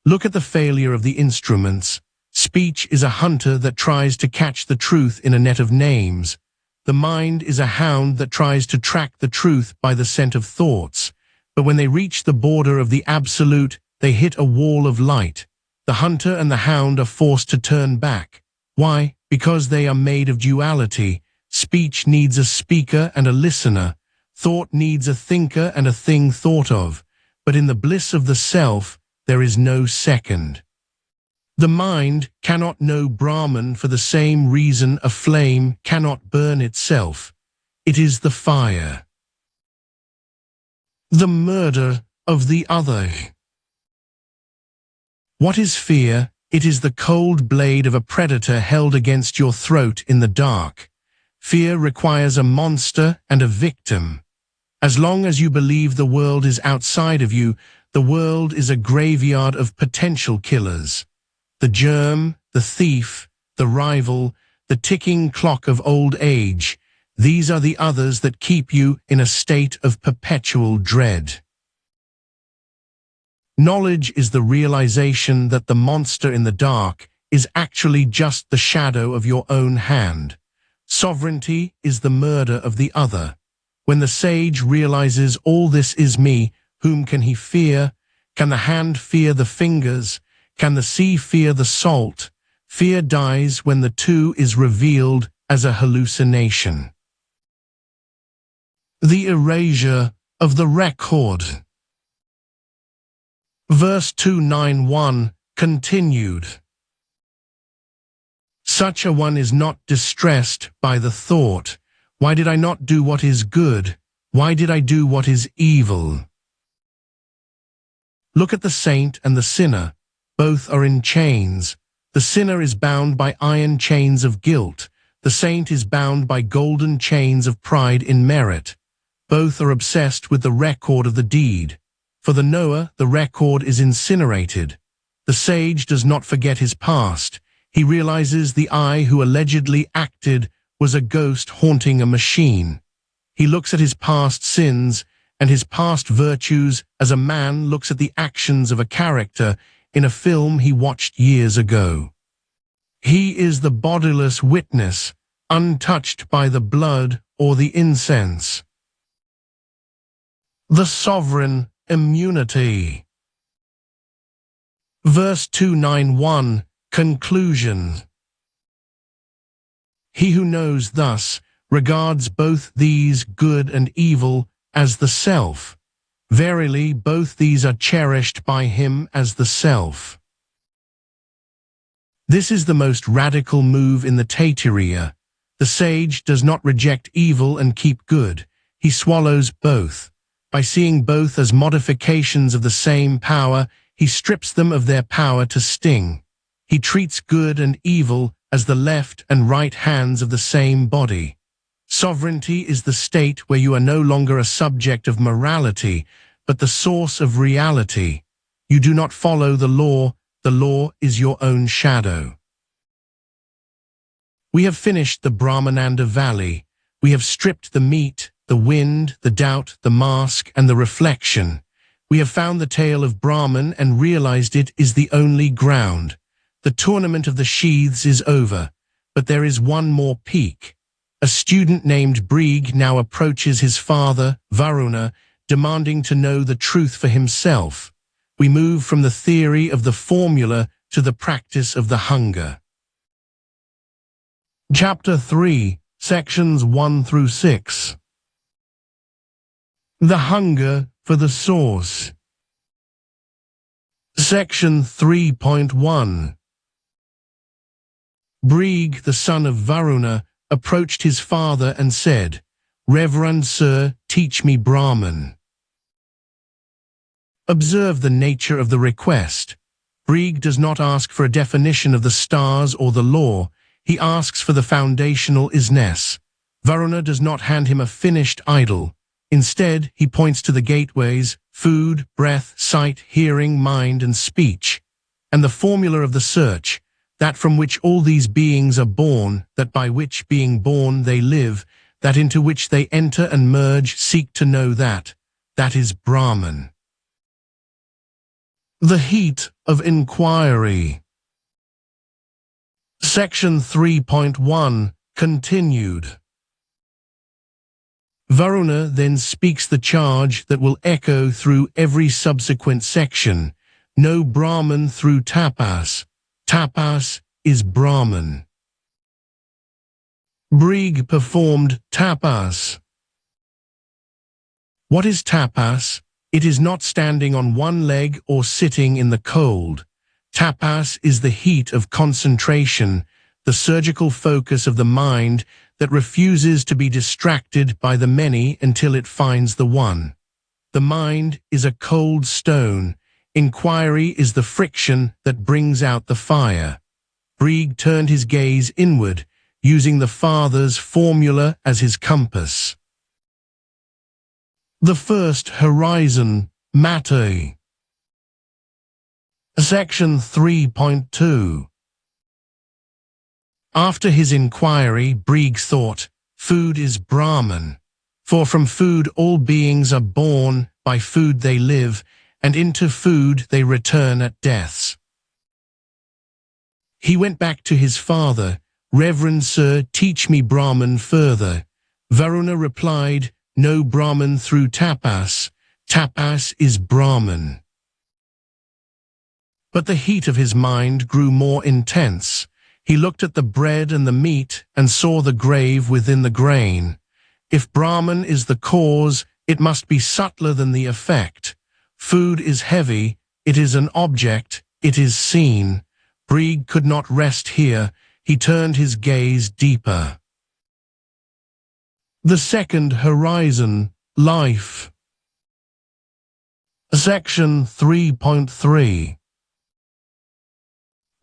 Look at the failure of the instruments. Speech is a hunter that tries to catch the truth in a net of names. The mind is a hound that tries to track the truth by the scent of thoughts. But when they reach the border of the absolute, they hit a wall of light. The hunter and the hound are forced to turn back. Why? Because they are made of duality. Speech needs a speaker and a listener. Thought needs a thinker and a thing thought of. But in the bliss of the self, there is no second. The mind cannot know Brahman for the same reason a flame cannot burn itself. It is the fire. The murder of the other. What is fear? It is the cold blade of a predator held against your throat in the dark. Fear requires a monster and a victim. As long as you believe the world is outside of you, the world is a graveyard of potential killers. The germ, the thief, the rival, the ticking clock of old age, these are the others that keep you in a state of perpetual dread. Knowledge is the realization that the monster in the dark is actually just the shadow of your own hand. Sovereignty is the murder of the other. When the sage realizes all this is me, whom can he fear? Can the hand fear the fingers? Can the sea fear the salt? Fear dies when the two is revealed as a hallucination. The erasure of the record. Verse 291 continued. Such a one is not distressed by the thought, why did I not do what is good? Why did I do what is evil? Look at the saint and the sinner. Both are in chains. The sinner is bound by iron chains of guilt. The saint is bound by golden chains of pride in merit. Both are obsessed with the record of the deed. For the knower, the record is incinerated. The sage does not forget his past. He realizes the I who allegedly acted was a ghost haunting a machine. He looks at his past sins and his past virtues as a man looks at the actions of a character in a film he watched years ago. He is the bodiless witness, untouched by the blood or the incense. The sovereign immunity. Verse 291, conclusion. He who knows thus regards both these good and evil as the self. Verily, both these are cherished by him as the self. This is the most radical move in the Taittiriya. The sage does not reject evil and keep good. He swallows both. By seeing both as modifications of the same power, he strips them of their power to sting. He treats good and evil as the left and right hands of the same body. Sovereignty is the state where you are no longer a subject of morality, but the source of reality. You do not follow the law is your own shadow. We have finished the Brahmananda valley. We have stripped the meat, the wind, the doubt, the mask, and the reflection. We have found the tale of Brahman and realized it is the only ground. The tournament of the sheaths is over, but there is one more peak. A student named Brihg now approaches his father, Varuna, demanding to know the truth for himself. We move from the theory of the formula to the practice of the hunger. Chapter 3, Sections 1 through 6. The hunger for the source. Section 3.1. Brihg, the son of Varuna, approached his father and said, "Reverend sir, teach me Brahman." Observe the nature of the request. Brihg does not ask for a definition of the stars or the law. He asks for the foundational isness. Varuna does not hand him a finished idol. Instead, he points to the gateways: food, breath, sight, hearing, mind, and speech, and the formula of the search, that from which all these beings are born, that by which being born they live, that into which they enter and merge, seek to know that is Brahman. The heat of inquiry. Section 3.1, continued. Varuna then speaks the charge that will echo through every subsequent section. No Brahman through tapas. Tapas is Brahman. Brihg performed tapas. What is tapas? It is not standing on one leg or sitting in the cold. Tapas is the heat of concentration, the surgical focus of the mind that refuses to be distracted by the many until it finds the one. The mind is a cold stone. Inquiry is the friction that brings out the fire. Brihg turned his gaze inward, using the father's formula as his compass. The first horizon, Mate. Section 3.2. After his inquiry, Brihg thought, food is Brahman. For from food all beings are born, by food they live, and into food they return at deaths. He went back to his father. "Reverend sir, teach me Brahman further." Varuna replied, "No Brahman through tapas. Tapas is Brahman." But the heat of his mind grew more intense. He looked at the bread and the meat and saw the grave within the grain. If Brahman is the cause, it must be subtler than the effect. Food is heavy, it is an object, it is seen. Brihg could not rest here. He turned his gaze deeper. The second horizon, life. Section 3.3.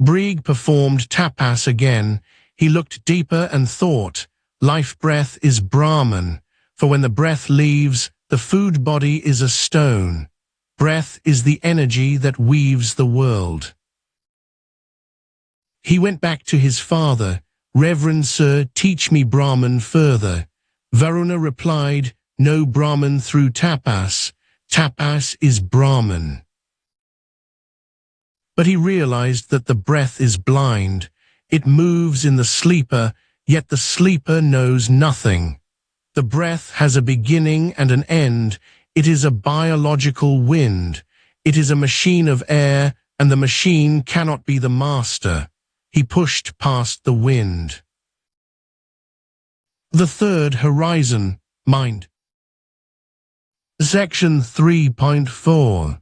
Brihg performed tapas again. He looked deeper and thought, life breath is Brahman, for when the breath leaves, the food body is a stone. Breath is the energy that weaves the world. He went back to his father. "Reverend sir, teach me Brahman further." Varuna replied, "No Brahman through tapas. Tapas is Brahman." But he realized that the breath is blind. It moves in the sleeper, yet the sleeper knows nothing. The breath has a beginning and an end. It is a biological wind. It is a machine of air, and the machine cannot be the master. He pushed past the wind. The third horizon, mind. Section 3.4.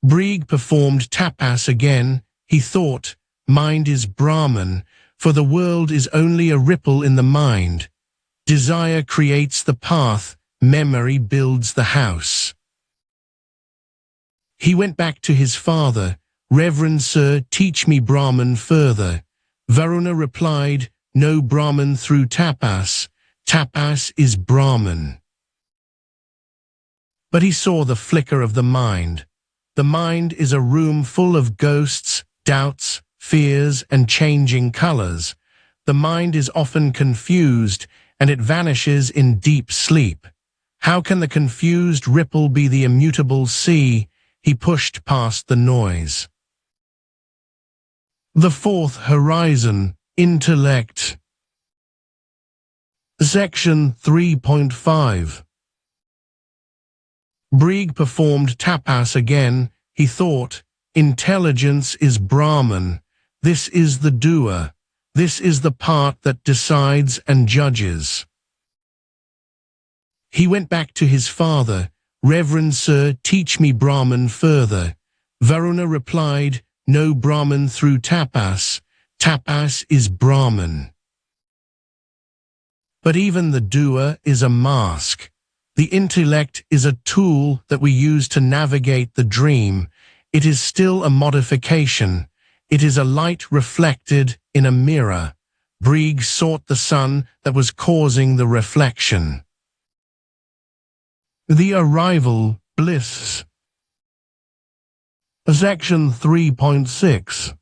Briggs performed tapas again. He thought, mind is Brahman, for the world is only a ripple in the mind. Desire creates the path, memory builds the house. He went back to his father. Reverend sir, teach me Brahman further. Varuna replied, no Brahman through tapas. Tapas is Brahman. But he saw the flicker of the mind. The mind is a room full of ghosts, doubts, fears, and changing colors. The mind is often confused, and it vanishes in deep sleep. How can the confused ripple be the immutable sea? He pushed past the noise. The fourth horizon, intellect. Section 3.5. Briggs performed tapas again. He thought, intelligence is Brahman. This is the doer. This is the part that decides and judges. He went back to his father. Reverend sir, teach me Brahman further. Varuna replied, no Brahman through tapas. Tapas is Brahman. But even the doer is a mask. The intellect is a tool that we use to navigate the dream. It is still a modification. It is a light reflected in a mirror. Briggs sought the sun that was causing the reflection. The arrival, bliss. Section 3.6.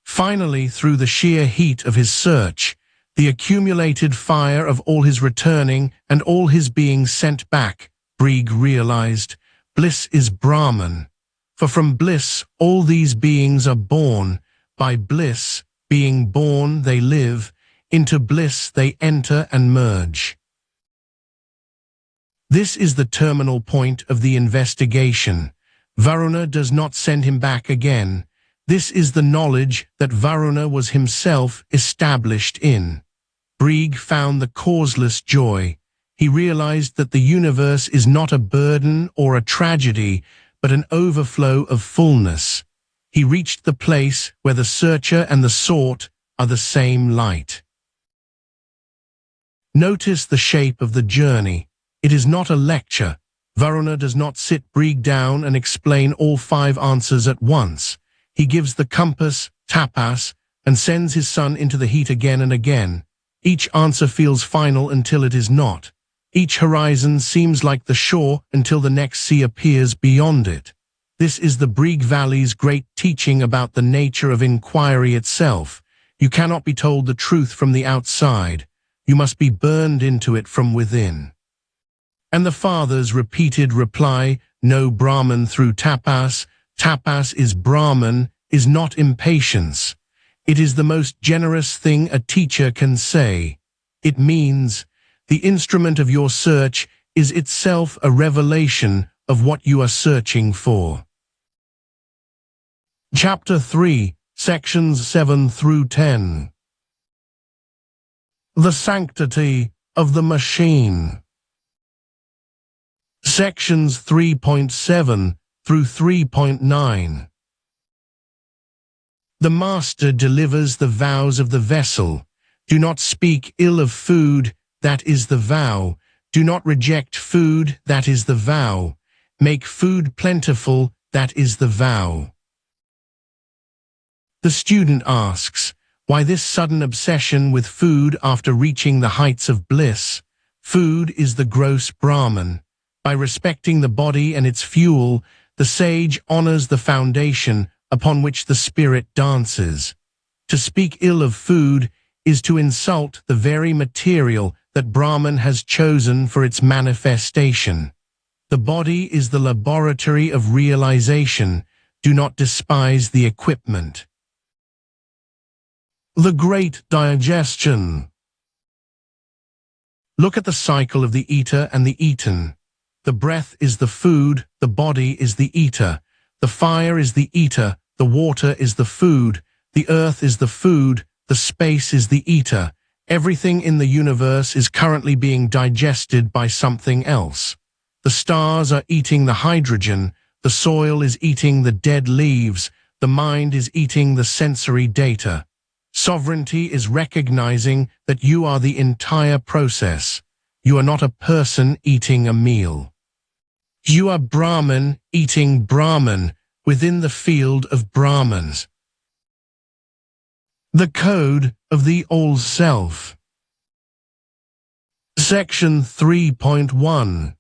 Finally, through the sheer heat of his search, the accumulated fire of all his returning and all his being sent back, Briggs realized, bliss is Brahman. For from bliss all these beings are born. By bliss, being born, they live. Into bliss they enter and merge. This is the terminal point of the investigation. Varuna does not send him back again. This is the knowledge that Varuna was himself established in. Briggs found the causeless joy. He realized that the universe is not a burden or a tragedy, but an overflow of fullness. He reached the place where the searcher and the sought are the same light. Notice the shape of the journey. It is not a lecture. Varuna does not sit Briggs down and explain all 5 answers at once. He gives the compass, tapas, and sends his son into the heat again and again. Each answer feels final until it is not. Each horizon seems like the shore until the next sea appears beyond it. This is the Briggs Valley's great teaching about the nature of inquiry itself. You cannot be told the truth from the outside. You must be burned into it from within. And the father's repeated reply, no Brahman through tapas. Tapas is Brahman, is not impatience. It is the most generous thing a teacher can say. It means, the instrument of your search is itself a revelation of what you are searching for. Chapter 3, Sections 7 through 10. The sanctity of the machine. Sections 3.7 through 3.9. The master delivers the vows of the vessel. Do not speak ill of food, that is the vow. Do not reject food, that is the vow. Make food plentiful, that is the vow. The student asks, why this sudden obsession with food after reaching the heights of bliss? Food is the gross Brahman. By respecting the body and its fuel, the sage honors the foundation upon which the spirit dances. To speak ill of food is to insult the very material that Brahman has chosen for its manifestation. The body is the laboratory of realization. Do not despise the equipment. The great digestion. Look at the cycle of the eater and the eaten. The breath is the food, the body is the eater. The fire is the eater, the water is the food, the earth is the food, the space is the eater. Everything in the universe is currently being digested by something else. The stars are eating the hydrogen, the soil is eating the dead leaves, the mind is eating the sensory data. Sovereignty is recognizing that you are the entire process. You are not a person eating a meal. You are Brahman eating Brahman within the field of Brahmans. The Code of the All Self. Section 3.1.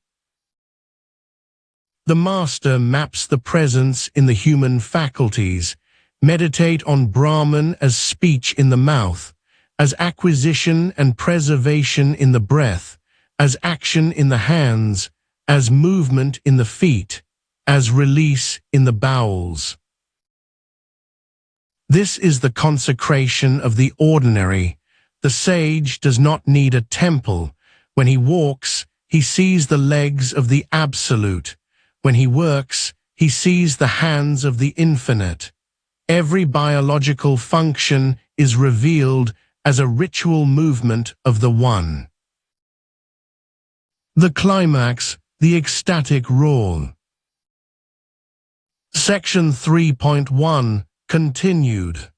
The Master maps the presence in the human faculties. Meditate on Brahman as speech in the mouth, as acquisition and preservation in the breath, as action in the hands, as movement in the feet, as release in the bowels. This is the consecration of the ordinary. The sage does not need a temple. When he walks, he sees the legs of the Absolute. When he works, he sees the hands of the Infinite. Every biological function is revealed as a ritual movement of the One. The climax, the ecstatic roar. Section 3.1. Continued.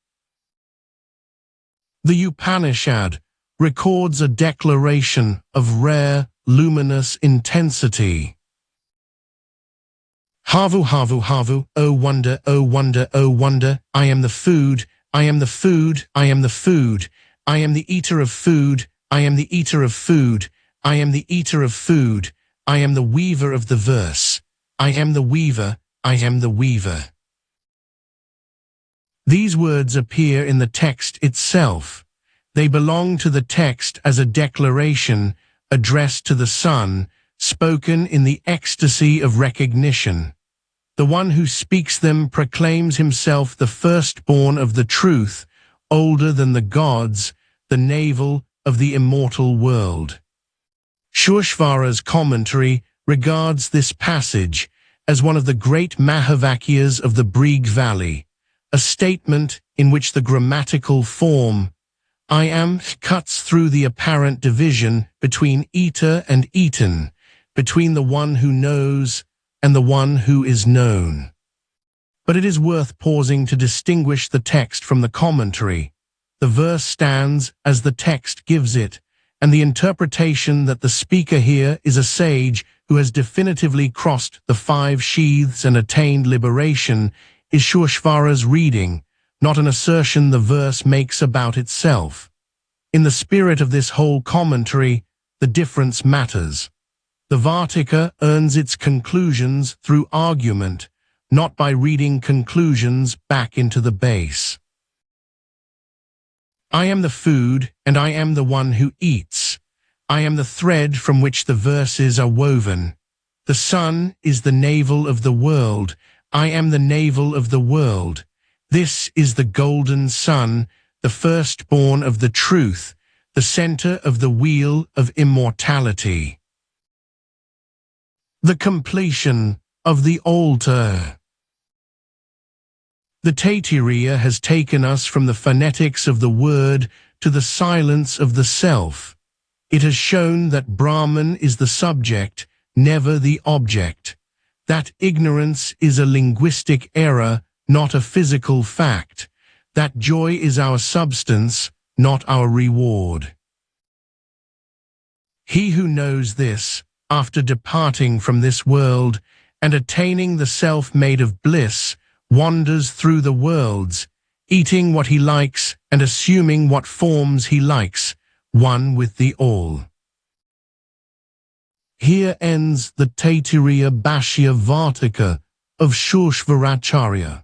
The Upanishad records a declaration of rare, luminous intensity. Havu, havu, havu, O wonder, O wonder, O wonder, I am the food, I am the food, I am the food, I am the eater of food, I am the eater of food, I am the eater of food, I am the weaver of the verse, I am the weaver, I am the weaver. These words appear in the text itself. They belong to the text as a declaration addressed to the Son, spoken in the ecstasy of recognition. The one who speaks them proclaims himself the firstborn of the truth, older than the gods, the navel of the immortal world. Sureshvara's commentary regards this passage as one of the great Mahavakyas of the Brig Valley, a statement in which the grammatical form I am cuts through the apparent division between eater and eaten, between the one who knows and the one who is known. But it is worth pausing to distinguish the text from the commentary. The verse stands as the text gives it, and the interpretation that the speaker here is a sage who has definitively crossed the 5 sheaths and attained liberation is Sureshvara's reading, not an assertion the verse makes about itself. In the spirit of this whole commentary, the difference matters. The Vartika earns its conclusions through argument, not by reading conclusions back into the base. I am the food, and I am the one who eats. I am the thread from which the verses are woven. The sun is the navel of the world. I am the navel of the world. This is the golden sun, the firstborn of the truth, the center of the wheel of immortality. The completion of the altar. The Taittiriya has taken us from the phonetics of the word to the silence of the self. It has shown that Brahman is the subject, never the object. That ignorance is a linguistic error, not a physical fact. That joy is our substance, not our reward. He who knows this, after departing from this world and attaining the self made of bliss, wanders through the worlds, eating what he likes and assuming what forms he likes, one with the all. Here ends the Taittiriya Vartika of Sureshvaracharya.